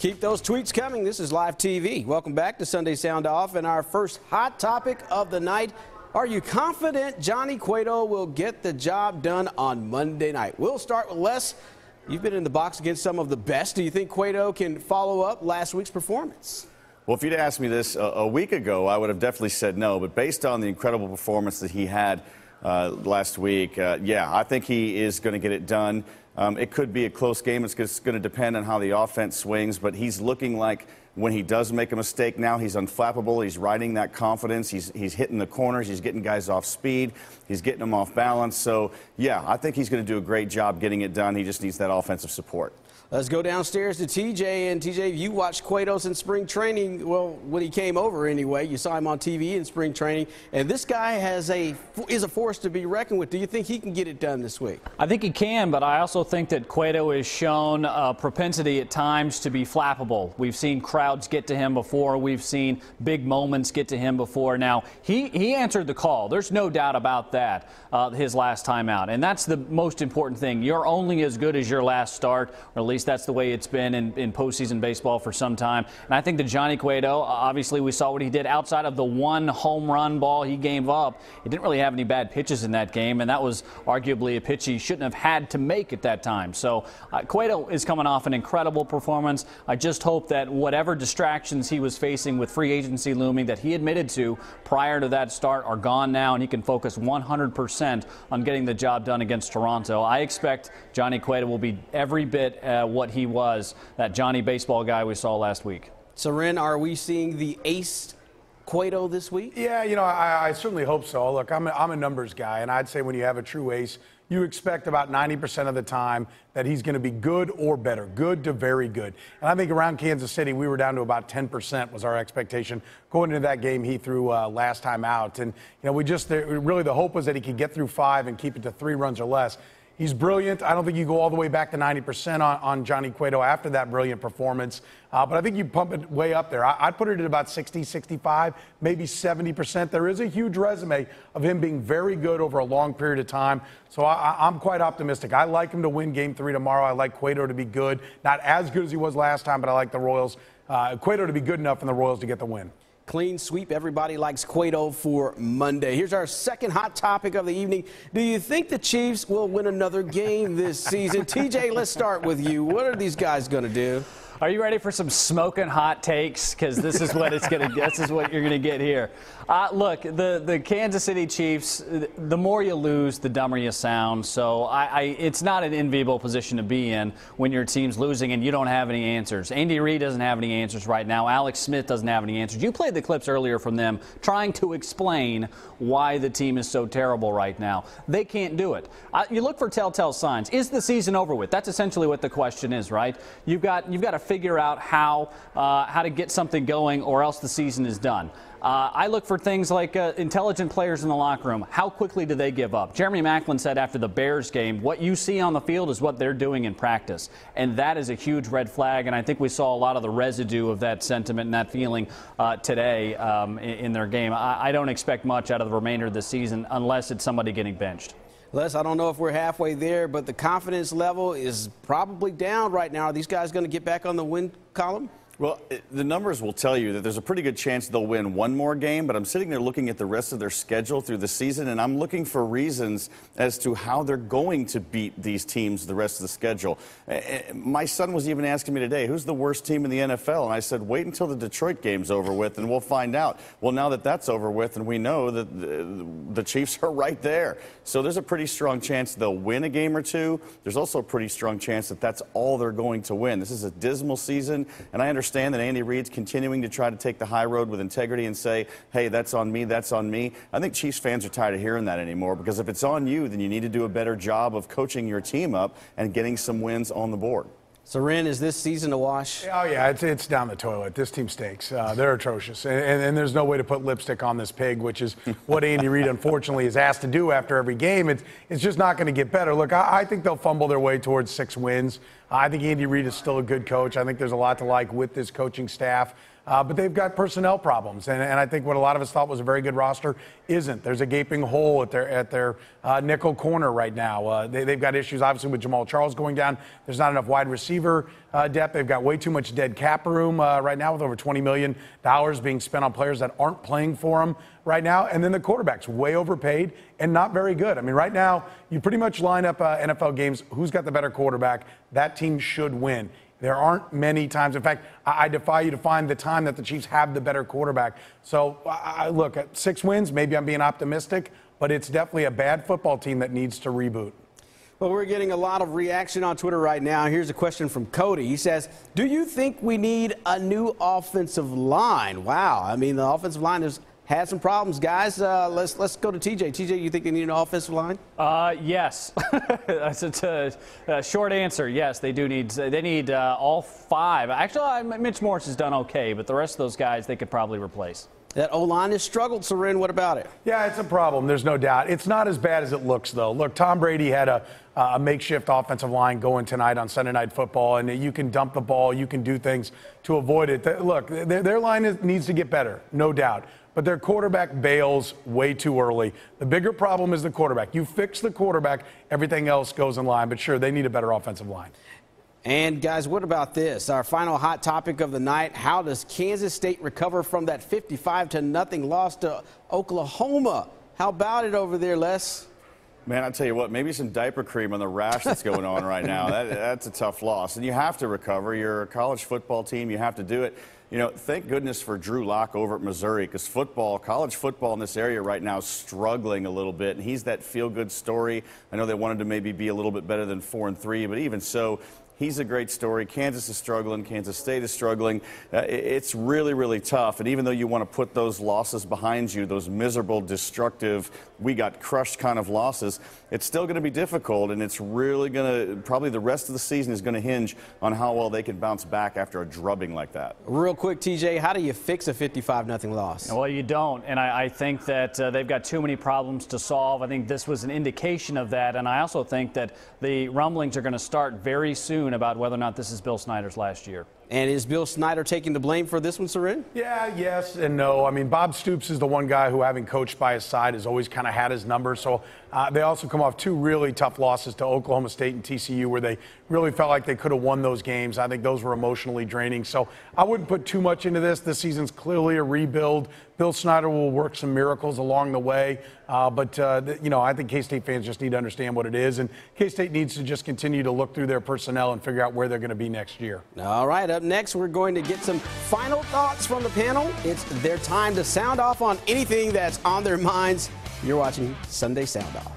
Keep those tweets coming. This is live TV. Welcome back to Sunday Sound Off, and our first hot topic of the night. Are you confident Johnny Cueto will get the job done on Monday night? We'll start with Les. You've been in the box against some of the best. Do you think Cueto can follow up last week's performance? Well, if you'd asked me this a week ago, I would have definitely said no. But based on the incredible performance that he had last week, yeah, I think he is going to get it done. It could be a close game. It's going to depend on how the offense swings. But he's looking like when he does make a mistake now, he's unflappable. He's riding that confidence. He's hitting the corners. He's getting guys off speed. He's getting them off balance. So, yeah, I think he's going to do a great job getting it done. He just needs that offensive support. Let's go downstairs to TJ. And TJ, you watched Cueto in spring training. Well, when he came over anyway, you saw him on TV in spring training. And this guy is a force to be reckoned with. Do you think he can get it done this week? I think he can, but I also think that Cueto has shown a propensity at times to be flappable. We've seen crowds get to him before. We've seen big moments get to him before. Now, he answered the call. There's no doubt about that, his last time out. And that's the most important thing. You're only as good as your last start, or at least that's the way it's been in postseason baseball for some time. And I think that Johnny Cueto, obviously we saw what he did outside of the one home run ball he gave up. He didn't really have any bad pitches in that game, and that was arguably a pitch he shouldn't have had to make at that time. So Cueto is coming off an incredible performance. I just hope that whatever distractions he was facing with free agency looming that he admitted to prior to that start are gone now, and he can focus 100% on getting the job done against Toronto. I expect Johnny Cueto will be every bit what he was, that Johnny baseball guy we saw last week. So, Ren, are we seeing the ace Cueto this week? Yeah, you know, I certainly hope so. Look, I'm a numbers guy, and I'd say when you have a true ace, you expect about 90% of the time that he's going to be good or better, good to very good. And I think around Kansas City, we were down to about 10% was our expectation going into that game he threw last time out. And, you know, really the hope was that he could get through 5 and keep it to 3 runs or less. He's brilliant. I don't think you go all the way back to 90% on Johnny Cueto after that brilliant performance. But I think you pump it way up there. I'd put it at about 60, 65, maybe 70%. There is a huge resume of him being very good over a long period of time. So I'm quite optimistic. I like him to win Game 3 tomorrow. I like Cueto to be good. Not as good as he was last time, but I like the Royals. Cueto to be good enough and the Royals to get the win. Clean sweep. Everybody likes Cueto for Monday. Here's our second hot topic of the evening. Do you think the Chiefs will win another game this season? TJ, let's start with you. What are these guys going to do? Are you ready for some smoking hot takes? Because this is what it's going to. This is what you're going to get here. Look, the Kansas City Chiefs. The more you lose, the dumber you sound. So it's not an enviable position to be in when your team's losing and you don't have any answers. Andy Reid doesn't have any answers right now. Alex Smith doesn't have any answers. You played the clips earlier from them trying to explain why the team is so terrible right now. They can't do it. You look for telltale signs. Is the season over with? That's essentially what the question is, right? You've got to figure out how to get something going, or else the season is done. I look for things like intelligent players in the locker room. How quickly do they give up? Jeremy Maclin said after the Bears game, what you see on the field is what they're doing in practice. And that is a huge red flag, and I think we saw a lot of the residue of that sentiment and that feeling today in their game. I don't expect much out of the remainder of the season unless it's somebody getting benched. Les, I don't know if we're halfway there, but the confidence level is probably down right now. Are these guys going to get back on the win column? Well, the numbers will tell you that there's a pretty good chance they'll win one more game, but I'm sitting there looking at the rest of their schedule through the season, and I'm looking for reasons as to how they're going to beat these teams the rest of the schedule. My son was even asking me today, who's the worst team in the NFL? And I said, wait until the Detroit game's over with, and we'll find out. Well, now that that's over with, and we know that the Chiefs are right there. So there's a pretty strong chance they'll win a game or two. There's also a pretty strong chance that that's all they're going to win. This is a dismal season, and I understand that Andy Reid's continuing to try to take the high road with integrity and say, hey, that's on me, that's on me. I think Chiefs fans are tired of hearing that anymore, because if it's on you, then you need to do a better job of coaching your team up and getting some wins on the board. So, Ren, is this season a wash? Oh, yeah, it's down the toilet. This team stinks. They're atrocious. And there's no way to put lipstick on this pig, which is what Andy Reid, unfortunately, is asked to do after every game. It's just not going to get better. Look, I think they'll fumble their way towards 6 wins. I think Andy Reid is still a good coach. I think there's a lot to like with this coaching staff. But they've got personnel problems, and I think what a lot of us thought was a very good roster isn't. There's a gaping hole at their nickel corner right now. They've got issues, obviously, with Jamal Charles going down. There's not enough wide receiver depth. They've got way too much dead cap room right now, with over $20 million being spent on players that aren't playing for them right now. And then the quarterback's way overpaid and not very good. I mean, right now, you pretty much line up NFL games. Who's got the better quarterback? That team should win. There aren't many times. In fact, I defy you to find the time that the Chiefs have the better quarterback. So, look, at 6 wins, maybe I'm being optimistic, but it's definitely a bad football team that needs to reboot. Well, we're getting a lot of reaction on Twitter right now. Here's a question from Cody. He says, do you think we need a new offensive line? Wow. I mean, the offensive line has had some problems, guys. Let's go to TJ. TJ, you think they need an offensive line? Yes. That's a short answer. Yes, they do need. They need all 5. Actually, Mitch Morse has done okay, but the rest of those guys they could probably replace. That O-line has struggled, Soren. What about it? Yeah, it's a problem. There's no doubt. It's not as bad as it looks, though. Look, Tom Brady had a makeshift offensive line going tonight on Sunday Night Football, and you can dump the ball. You can do things to avoid it. Look, their line needs to get better, no doubt. But their quarterback bails way too early. The bigger problem is the quarterback. You fix the quarterback, everything else goes in line. But sure, they need a better offensive line. And, guys, what about this? Our final hot topic of the night, how does Kansas State recover from that 55-0 loss to Oklahoma? How about it over there, Les? Man, I'll tell you what, maybe some diaper cream on the rash that's going on right now. That's a tough loss. And you have to recover. You're a college football team. You have to do it. You know, thank goodness for Drew Lock over at Missouri, because college football in this area right now is struggling a little bit, and he's that feel-good story. I know they wanted to maybe be a little bit better than 4-3, but even so, he's a great story. Kansas is struggling. Kansas State is struggling. It's really, really tough. And even though you want to put those losses behind you, those miserable, destructive, we got crushed kind of losses, it's still going to be difficult. And it's really going to, probably the rest of the season is going to hinge on how well they can bounce back after a drubbing like that. Real quick, TJ, how do you fix a 55-0 loss? Well, you don't. And I think that they've got too many problems to solve. I think this was an indication of that. And I also think that the rumblings are going to start very soon about whether or not this is Bill Snyder's last year. And is Bill Snyder taking the blame for this one, Soren? Yeah, yes and no. I mean, Bob Stoops is the one guy who, having coached by his side, has always kind of had his number. So they also come off 2 really tough losses to Oklahoma State and TCU, where they really felt like they could have won those games. I think those were emotionally draining. So I wouldn't put too much into this. This season's clearly a rebuild. Bill Snyder will work some miracles along the way. But I think K-State fans just need to understand what it is. And K-State needs to just continue to look through their personnel and figure out where they're going to be next year. All right, up next, we're going to get some final thoughts from the panel. It's their time to sound off on anything that's on their minds. You're watching Sunday Sound Off.